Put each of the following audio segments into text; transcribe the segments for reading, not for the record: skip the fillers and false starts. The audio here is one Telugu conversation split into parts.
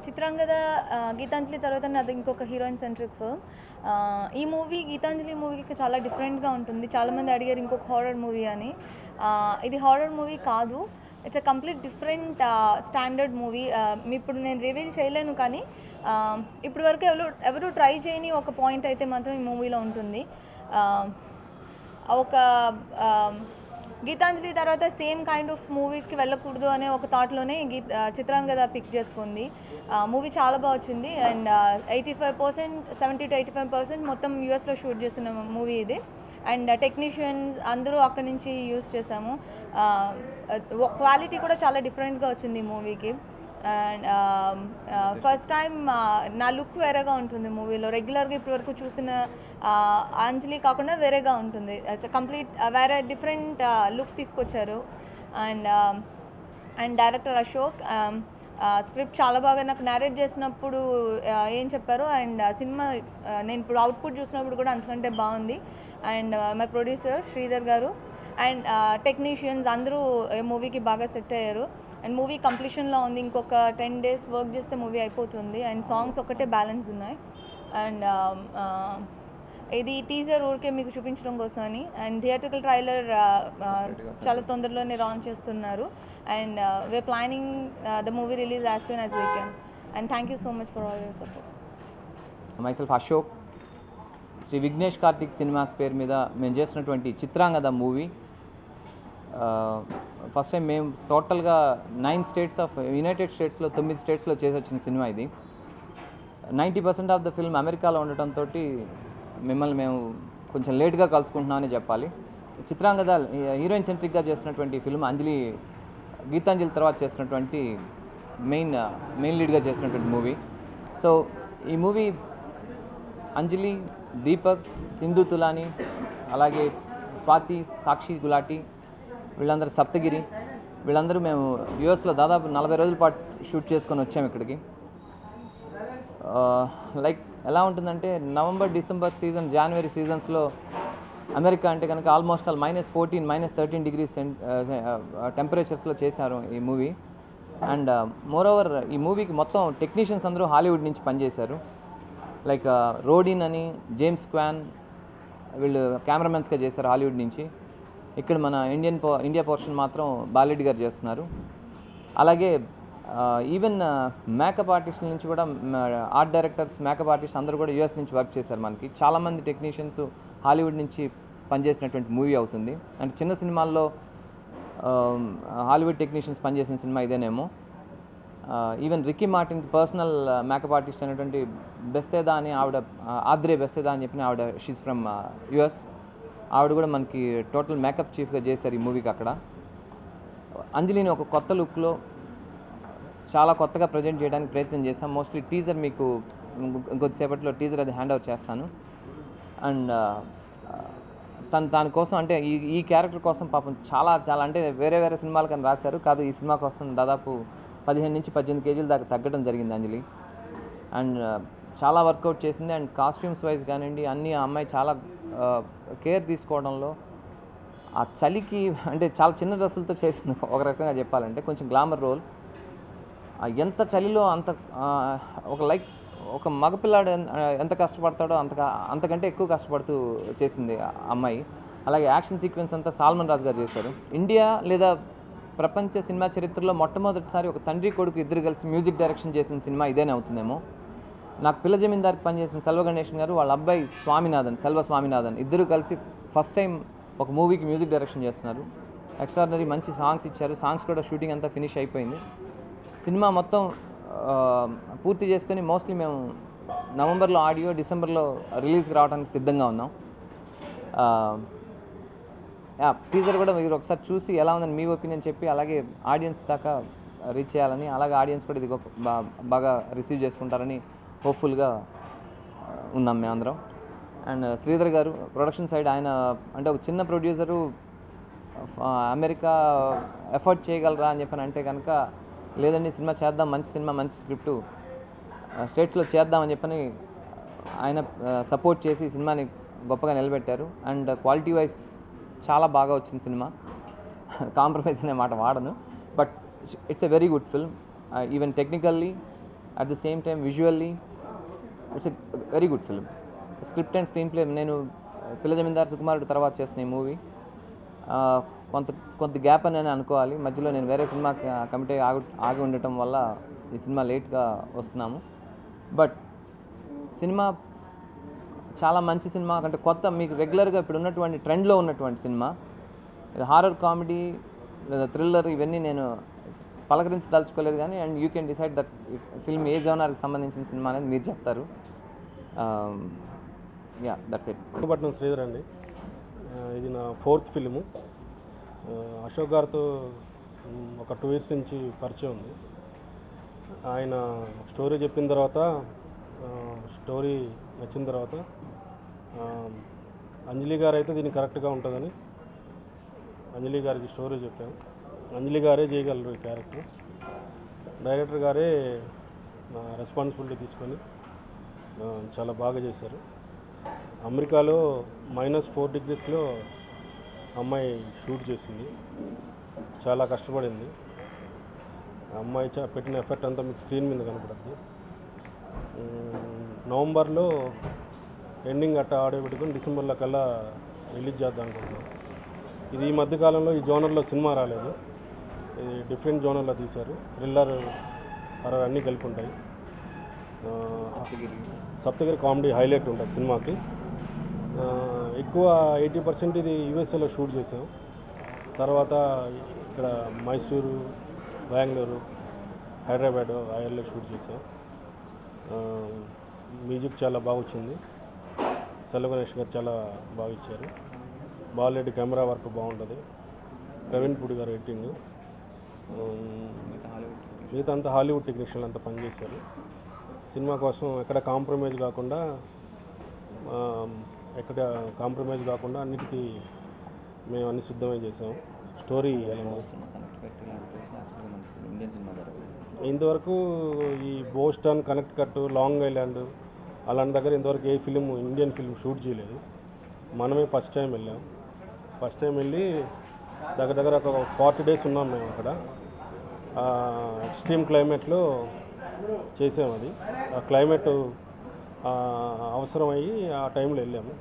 చిత్రాంగద గీతాంజలి తర్వాత నాది ఇంకొక హీరోయిన్ సెంట్రిక్ ఫిల్మ్. ఈ మూవీ గీతాంజలి మూవీకి చాలా డిఫరెంట్గా ఉంటుంది. చాలామంది అడిగారు ఇంకొక హారర్ మూవీ అని. ఇది హారర్ మూవీ కాదు, it's a complete different standard movie. ఇప్పుడు నేను రివీల్ చేయలేను, కానీ ఇప్పటి వరకు ఎవరు ట్రై చేయని ఒక పాయింట్ అయితే మాత్రం ఈ మూవీలో ఉంటుంది. ఒక గీతాంజలి తర్వాత సేమ్ కైండ్ ఆఫ్ మూవీస్కి వెళ్ళకూడదు అనే ఒక థాట్లోనే చిత్రాంగద పిక్ చేసుకుంది. మూవీ చాలా బాగా వచ్చింది. అండ్ 85%, 70 to 85% మొత్తం యూఎస్లో షూట్ చేసిన మూవీ ఇది. అండ్ టెక్నీషియన్స్ అందరూ అక్కడి నుంచి యూజ్ చేసాము. క్వాలిటీ కూడా చాలా డిఫరెంట్గా వచ్చింది ఈ మూవీకి. అండ్ ఫస్ట్ టైం నా లుక్ వేరేగా ఉంటుంది మూవీలో. రెగ్యులర్గా ఇప్పటివరకు చూసిన అంజలి కాకుండా వేరేగా ఉంటుంది. కంప్లీట్ వేరే డిఫరెంట్ లుక్ తీసుకొచ్చారు. అండ్ డైరెక్టర్ అశోక్ స్క్రిప్ట్ చాలా బాగా నాకు నేరేట్ చేసినప్పుడు ఏం చెప్పారు. అండ్ సినిమా నేను ఇప్పుడు అవుట్పుట్ చూసినప్పుడు కూడా అంతకంటే బాగుంది. అండ్ మై ప్రొడ్యూసర్ శ్రీధర్ గారు అండ్ టెక్నీషియన్స్ అందరూ ఈ మూవీకి బాగా సెట్ అయ్యారు. అండ్ మూవీ కంప్లీషన్లో ఉంది. ఇంకొక 10 days వర్క్ చేస్తే మూవీ అయిపోతుంది. అండ్ సాంగ్స్ ఒకటే బ్యాలెన్స్ ఉన్నాయి. అండ్ ఇది టీజర్ ఊరికే మీకు చూపించడం కోసం అని. అండ్ థియేట్రికల్ ట్రైలర్ చాలా తొందరలోనే లాంచ్ చేస్తున్నారు. And we're planning the movie release as soon as we can. And thank you so much for all your support. Myself Ashok. Sri Vignesh Karthik Cinemas పేరు మీద మేము చేస్తున్నటువంటి చిత్రాంగద మూవీ ఫస్ట్ టైం మేము టోటల్గా 9 states ఆఫ్ యునైటెడ్ స్టేట్స్లో 9 స్టేట్స్లో చేసి వచ్చిన సినిమా ఇది. 90% ఆఫ్ ద ఫిల్మ్ అమెరికాలో ఉండటంతో మిమ్మల్ని మేము కొంచెం లేట్గా కలుసుకుంటున్నామని చెప్పాలి. చిత్రాంగద హీరోయిన్ సెంట్రిక్గా చేసినటువంటి ఫిల్మ్. అంజలి గీతాంజలి తర్వాత చేసినటువంటి మెయిన్ లీడ్గా చేసినటువంటి మూవీ. సో ఈ మూవీ అంజలి, దీపక్, సింధు తులాని, అలాగే స్వాతి, సాక్షి గులాటి, వీళ్ళందరూ సప్తగిరి, వీళ్ళందరూ మేము యూఎస్లో దాదాపు 40 రోజుల పాటు షూట్ చేసుకొని వచ్చాము ఇక్కడికి. లైక్ ఎలా ఉంటుందంటే నవంబర్, డిసెంబర్ సీజన్, జనవరి సీజన్స్లో అమెరికా అంటే కనుక ఆల్మోస్ట్ ఆల్ -14, -13 degrees టెంపరేచర్స్లో చేశారు ఈ మూవీ. అండ్ మోరోవర్ ఈ మూవీకి మొత్తం టెక్నీషియన్స్ అందరూ హాలీవుడ్ నుంచి పనిచేశారు. లైక్ రోడిన్ అని, జేమ్స్ క్వాన్, వీళ్ళు కెమెరామెన్స్గా చేశారు హాలీవుడ్ నుంచి. ఇక్కడ మన ఇండియా పోర్షన్ మాత్రం బాలెడ్డి గారు చేస్తున్నారు. అలాగే ఈవెన్ మేకప్ ఆర్టిస్టుల నుంచి కూడా ఆర్ట్ డైరెక్టర్స్, మేకప్ ఆర్టిస్ట్ అందరూ కూడా యూఎస్ నుంచి వర్క్ చేశారు. మనకి చాలామంది టెక్నీషియన్స్ హాలీవుడ్ నుంచి పనిచేసినటువంటి మూవీ అవుతుంది. అంటే చిన్న సినిమాల్లో హాలీవుడ్ టెక్నీషియన్స్ పనిచేసిన సినిమా ఇదేనేమో. Even Ricky Martin personal makeup artist అనేటువంటి బెస్తేదా అని ఆవిడ, ఆద్రే బెస్తేదా అని చెప్పిన ఆవిడ, షీస్ ఫ్రమ్ యుఎస్. ఆవిడ కూడా మనకి టోటల్ మేకప్ చీఫ్గా చేశారు ఈ మూవీకి అక్కడ. అంజలిని ఒక కొత్త లుక్లో చాలా కొత్తగా ప్రజెంట్ చేయడానికి ప్రయత్నం చేశాం. మోస్ట్లీ టీజర్ మీకు ఇంకొద్దిసేపట్లో టీజర్ అది హ్యాండ్ ఓవర్ చేస్తాను. అండ్ దానికోసం అంటే ఈ క్యారెక్టర్ కోసం పాపం చాలా అంటే వేరే సినిమాలు కానీ రాశారు కాదు, ఈ సినిమా కోసం దాదాపు 15 నుంచి 18 kgs దాకా తగ్గడం జరిగింది అంజలి. అండ్ చాలా వర్కౌట్ చేసింది. అండ్ కాస్ట్యూమ్స్ వైజ్ కానివ్వండి అన్నీ ఆ అమ్మాయి చాలా కేర్ తీసుకోవడంలో. ఆ చలికి అంటే చాలా చిన్న డ్రెస్సులతో చేసింది ఒక రకంగా చెప్పాలంటే. కొంచెం గ్లామర్ రోల్. ఎంత చలిలో అంత ఒక మగపిల్లాడు ఎంత కష్టపడతాడో అంతకంటే ఎక్కువ కష్టపడుతూ చేసింది అమ్మాయి. అలాగే యాక్షన్ సీక్వెన్స్ అంతా సాల్మన్ రాజు గారు చేశారు. ఇండియా లేదా ప్రపంచ సినిమా చరిత్రలో మొట్టమొదటిసారి ఒక తండ్రి కొడుకు ఇద్దరు కలిసి మ్యూజిక్ డైరెక్షన్ చేసిన సినిమా ఇదేనే అవుతుందేమో. నాకు పిల్ల జమీందార్కి పనిచేసిన సెల్వ గణేషన్ గారు, వాళ్ళ అబ్బాయి సెల్వ స్వామినాథన్ ఇద్దరు కలిసి ఫస్ట్ టైం ఒక మూవీకి మ్యూజిక్ డైరెక్షన్ చేస్తున్నారు. ఎక్స్ట్రాడినరీ మంచి సాంగ్స్ ఇచ్చారు. సాంగ్స్ కూడా షూటింగ్ అంతా ఫినిష్ అయిపోయింది. సినిమా మొత్తం పూర్తి చేసుకొని మోస్ట్లీ మేము నవంబర్లో ఆడియో, డిసెంబర్లో రిలీజ్కి రావడానికి సిద్ధంగా ఉన్నాం. టీజర్ కూడా మీరు ఒకసారి చూసి ఎలా ఉందని మీ ఒపీనియన్ చెప్పి అలాగే ఆడియన్స్ దాకా రీచ్ చేయాలని, అలాగే ఆడియన్స్ కూడా ఇది బాగా రిసీవ్ చేసుకుంటారని హోప్ఫుల్గా ఉన్నాం మేమందరం. అండ్ శ్రీధర్ గారు ప్రొడక్షన్ సైడ్, ఆయన అంటే ఒక చిన్న ప్రొడ్యూసరు అమెరికా ఎఫర్ట్ చేయగలరా అని చెప్పని అంటే కనుక లేదండి సినిమా చేద్దాం, మంచి సినిమా, మంచి స్క్రిప్టు స్టేట్స్లో చేద్దామని చెప్పని ఆయన సపోర్ట్ చేసి సినిమాని గొప్పగా నిలబెట్టారు. అండ్ క్వాలిటీ వైజ్ చాలా బాగా వచ్చింది సినిమా. కాంప్రమైజ్ అనే మాట వాడను, but it's a very good film. Even technically at the same time visually it's a very good film. Script and screen play నేను పిల్ల జమీందార్ సుకుమారుడు తర్వాత చేసిన ఈ మూవీ కొంత గ్యాప్ అని అనుకోవాలి. మధ్యలో నేను వేరే సినిమా కమిటీ ఆగి ఉండటం వల్ల ఈ సినిమా లేట్గా వస్తున్నాము. బట్ సినిమా చాలా మంచి సినిమా, అంటే కొత్త మీకు రెగ్యులర్గా ఇప్పుడు ఉన్నటువంటి ట్రెండ్లో ఉన్నటువంటి సినిమా. ఇది హారర్ కామెడీ లేదా థ్రిల్లర్ ఇవన్నీ నేను పలకరించదలుచుకోలేదు కానీ, and you can decide that film a జోనర్కి సంబంధించిన సినిమా అనేది మీరు చెప్తారు. Ya, that's it. Patnam Sridhar అండి. ఇది నా 4th ఫిల్ము. అశోక్ గారితో ఒక 2 years నుంచి పరిచయం ఉంది. ఆయన స్టోరీ చెప్పిన తర్వాత, స్టోరీ నచ్చిన తర్వాత అంజలి గారు అయితే దీనికి కరెక్ట్గా ఉంటుందని అంజలి గారికి స్టోరీ చెప్పాము. అంజలి గారే చేయగలరు ఈ క్యారెక్టర్. డైరెక్టర్ గారే రెస్పాన్సిబిలిటీ తీసుకొని చాలా బాగా చేశారు. అమెరికాలో -4 degreesలో అమ్మాయి షూట్ చేసింది. చాలా కష్టపడింది. అమ్మాయి పెట్టిన ఎఫర్ట్ అంతా మీకు స్క్రీన్ మీద కనపడుద్ది. నవంబర్లో ఎండింగ్ ఆడియో పెట్టుకొని డిసెంబర్లో కల్లా రిలీజ్ చేద్దాం అనుకుంటున్నాం. ఇది ఈ మధ్యకాలంలో ఈ జోనర్లో సినిమా రాలేదు. ఇది డిఫరెంట్ జోనర్లో తీశారు. థ్రిల్లర్, హర్రర్ అన్నీ కలిపి ఉంటాయి. సప్తగిరి కామెడీ హైలైట్ ఉంటుంది సినిమాకి. ఎక్కువ 80% ఇది యూఎస్ఏలో షూట్ చేసాం. తర్వాత ఇక్కడ మైసూరు, బెంగళూరు, హైదరాబాద్, ఆయర్లో షూట్ చేసాం. మ్యూజిక్ చాలా బాగా వచ్చింది. సెల్వగణేష్ గారు చాలా బాగా ఇచ్చారు. బాలరెడ్డి కెమెరా వర్క్ బాగుంటుంది. ప్రవీణ్ పూడి గారు ఎడిటింగ్. మిగతా అంతా హాలీవుడ్ టెక్నీషియన్లు అంతా పనిచేశారు. సినిమా కోసం ఎక్కడ కాంప్రమైజ్ కాకుండా అన్నిటికీ మేము అన్ని సిద్ధమే చేసాము. స్టోరీ ఇంతవరకు ఈ బోస్టన్, కనెక్టికట్, లాంగ్ ఐలాండ్ అలాంటి దగ్గర ఇంతవరకు ఏ ఫిలిం, ఇండియన్ ఫిల్మ్ షూట్ చేయలేదు. మనమే ఫస్ట్ టైం వెళ్ళాం. ఫస్ట్ టైం వెళ్ళి దగ్గర ఒక 40 days ఉన్నాం మేము అక్కడ. ఎక్స్ట్రీమ్ క్లైమేట్లో చేసాము. అది ఆ క్లైమేట్ అవసరమయ్యి ఆ టైంలో వెళ్ళాము.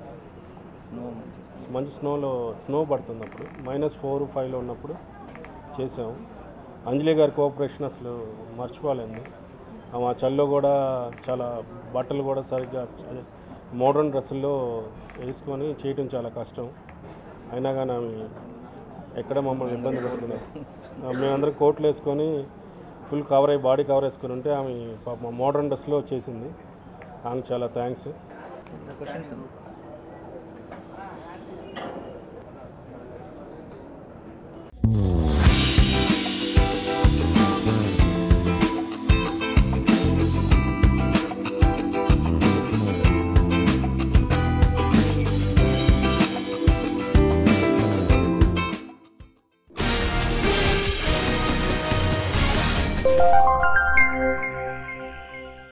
మంచి స్నో పడుతుంది అప్పుడు. -4, -5లో ఉన్నప్పుడు చేసాము. అంజలి గారి కోఆపరేషన్ అసలు మర్చిపోలేదు. ఆ చల్లో కూడా చాలా బట్టలు కూడా సరిగ్గా మోడర్న్ డ్రెస్సుల్లో వేసుకొని చేయటం చాలా కష్టం. అయినా కానీ ఆమె ఎక్కడ మమ్మల్ని ఇబ్బంది పెడుతున్నాం. మేమందరం కోట్లు వేసుకొని ఫుల్ కవర్ అయ్యి బాడీ కవర్ వేసుకొని ఉంటే ఆమె పాప మోడర్న్ డ్రెస్లో చేసింది. ఆమెకు చాలా థ్యాంక్స్.